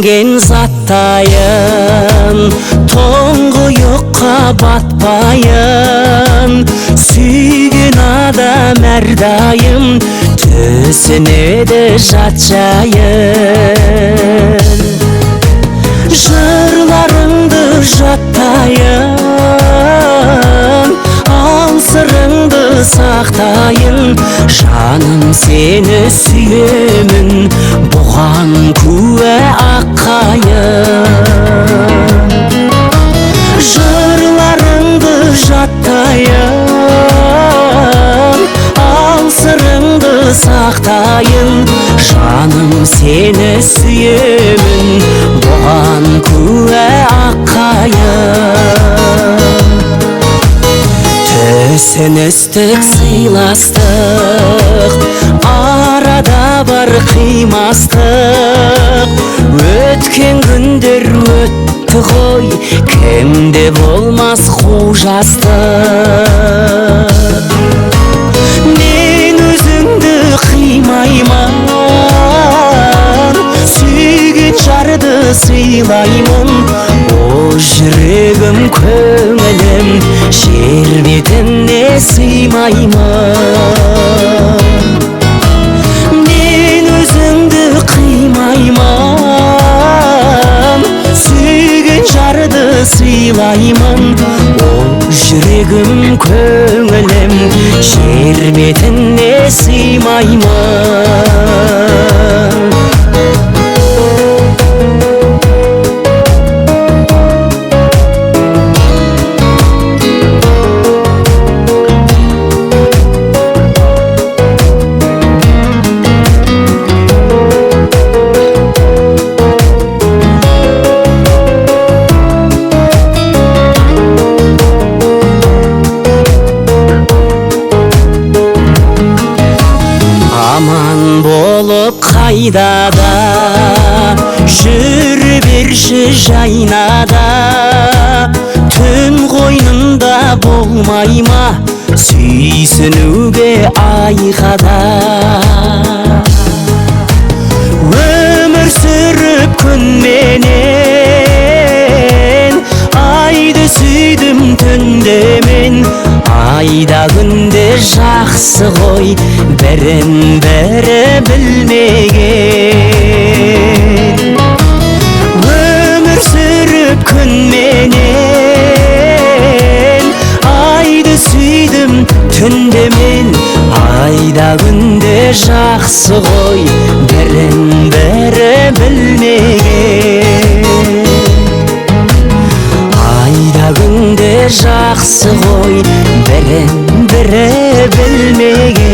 сүйенген заттайын, тоңғұйыққа батпайын. Сүйген адам әрдайым төсіне де жатшайын. Жырларыңды жаттайын, ал сырыңды сақтайын. Жаным, сені сүйемін, бұған куә аққайын. Жырларыңды жаттайын, ал сырыңды сақтайын. Жаным, сені сүйемін, бұған куә аққайын. Түсіністік сыйластық, арада бар қимастық. Өткен күндер өтті ғой, кімде болмас қужастық. Мен өзіңді қимаймын, сүйген жарды сыйлаймын. О жүрегім, көңілім, жер бетіне сыймаймын. Мен өзіңді қимаймын, сүйген жарды сыйлаймын. О жүрегім, көңілім, жер бетіне сыймаймын. Аман болып қайда да, жүре берші жайнада. Түн қойнында болмай ма, сүйсінуге айқада. Өмір сүріп күнменен, айды сүйдім түнде мен. Айда күнде жақсы ғой, бірін бірі білмеген. Өмір сүріп күнменен, айды сүйдім түнде мен. Айда күнде жақсы ғой, бірін бірі білмеген. Айда күнде жақсы ғой, бірін бірі білмеген.